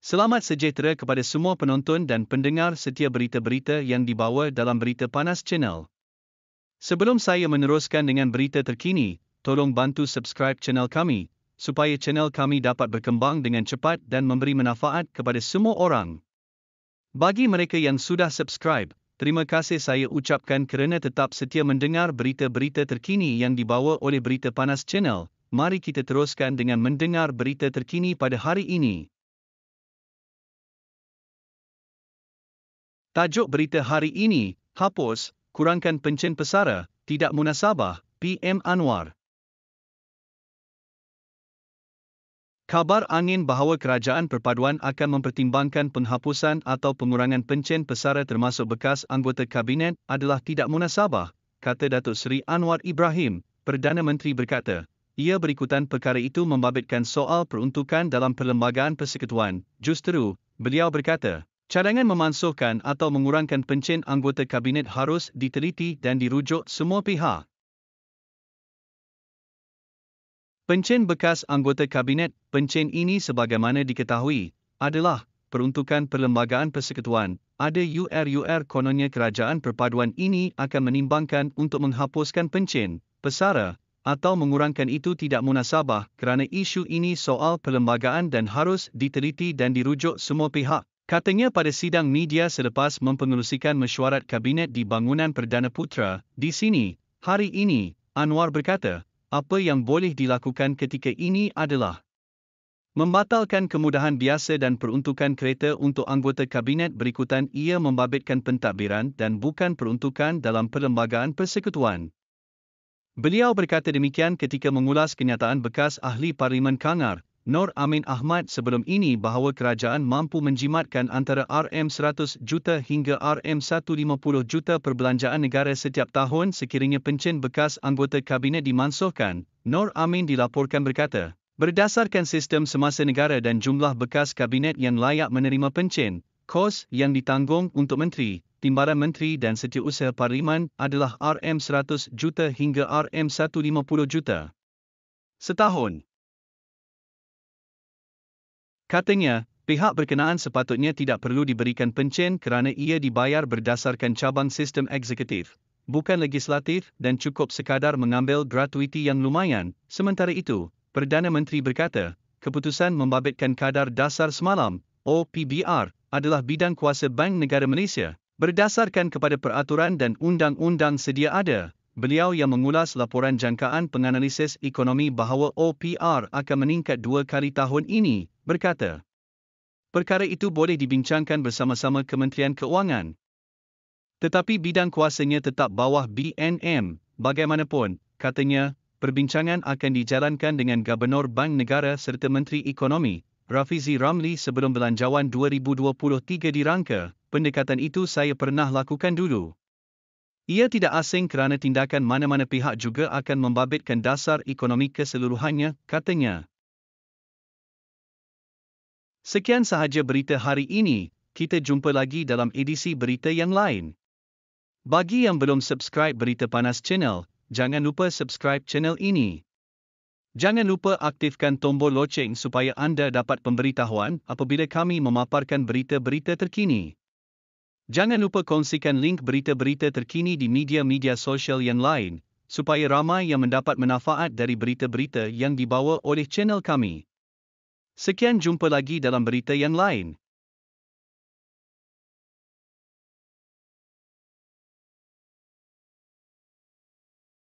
Selamat sejahtera kepada semua penonton dan pendengar setia berita-berita yang dibawa dalam Berita Panas Channel. Sebelum saya meneruskan dengan berita terkini, tolong bantu subscribe channel kami, supaya channel kami dapat berkembang dengan cepat dan memberi manfaat kepada semua orang. Bagi mereka yang sudah subscribe, terima kasih saya ucapkan kerana tetap setia mendengar berita-berita terkini yang dibawa oleh Berita Panas Channel. Mari kita teruskan dengan mendengar berita terkini pada hari ini. Tajuk berita hari ini, hapus, kurangkan pencen pesara, tidak munasabah, PM Anwar. Kabar angin bahawa Kerajaan Perpaduan akan mempertimbangkan penghapusan atau pengurangan pencen pesara termasuk bekas anggota Kabinet adalah tidak munasabah, kata Datuk Seri Anwar Ibrahim. Perdana Menteri berkata, ia berikutan perkara itu membabitkan soal peruntukan dalam Perlembagaan Persekutuan. Justeru, beliau berkata, cadangan memansuhkan atau mengurangkan pencen anggota Kabinet harus diteliti dan dirujuk semua pihak. Pencen bekas anggota Kabinet, pencen ini sebagaimana diketahui, adalah peruntukan Perlembagaan Persekutuan. Ada UR kononnya Kerajaan Perpaduan ini akan menimbangkan untuk menghapuskan pencen pesara atau mengurangkan itu tidak munasabah kerana isu ini soal perlembagaan dan harus diteliti dan dirujuk semua pihak. Katanya pada sidang media selepas mempengerusikan mesyuarat Kabinet di Bangunan Perdana Putra, di sini, hari ini, Anwar berkata, apa yang boleh dilakukan ketika ini adalah membatalkan kemudahan biasa dan peruntukan kereta untuk anggota Kabinet berikutan ia membabitkan pentadbiran dan bukan peruntukan dalam Perlembagaan Persekutuan. Beliau berkata demikian ketika mengulas kenyataan bekas Ahli Parlimen Kangar, Nur Amin Ahmad sebelum ini bahawa kerajaan mampu menjimatkan antara RM100 juta hingga RM150 juta perbelanjaan negara setiap tahun sekiranya pencen bekas anggota Kabinet dimansuhkan. Nur Amin dilaporkan berkata, berdasarkan sistem semasa negara dan jumlah bekas Kabinet yang layak menerima pencen, kos yang ditanggung untuk menteri, timbalan menteri dan setiausaha parlimen adalah RM100 juta hingga RM150 juta setahun. Katanya, pihak berkenaan sepatutnya tidak perlu diberikan pencen kerana ia dibayar berdasarkan cabang sistem eksekutif, bukan legislatif dan cukup sekadar mengambil gratuiti yang lumayan. Sementara itu, Perdana Menteri berkata, keputusan membabitkan kadar dasar semalam, OPBR, adalah bidang kuasa Bank Negara Malaysia. Berdasarkan kepada peraturan dan undang-undang sedia ada, beliau yang mengulas laporan jangkaan penganalisis ekonomi bahawa OPR akan meningkat 2 kali tahun ini, berkata, perkara itu boleh dibincangkan bersama-sama Kementerian Keuangan. Tetapi bidang kuasanya tetap bawah BNM. Bagaimanapun, katanya, perbincangan akan dijalankan dengan Gubernur Bank Negara serta Menteri Ekonomi, Rafizi Ramli sebelum Belanjawan 2023 dirangka. Pendekatan itu saya pernah lakukan dulu. Ia tidak asing kerana tindakan mana-mana pihak juga akan membabitkan dasar ekonomi keseluruhannya, katanya. Sekian sahaja berita hari ini, kita jumpa lagi dalam edisi berita yang lain. Bagi yang belum subscribe Berita Panas Channel, jangan lupa subscribe channel ini. Jangan lupa aktifkan tombol loceng supaya anda dapat pemberitahuan apabila kami memaparkan berita-berita terkini. Jangan lupa kongsikan link berita-berita terkini di media-media sosial yang lain, supaya ramai yang mendapat manfaat dari berita-berita yang dibawa oleh channel kami. Sekian, jumpa lagi dalam berita yang lain.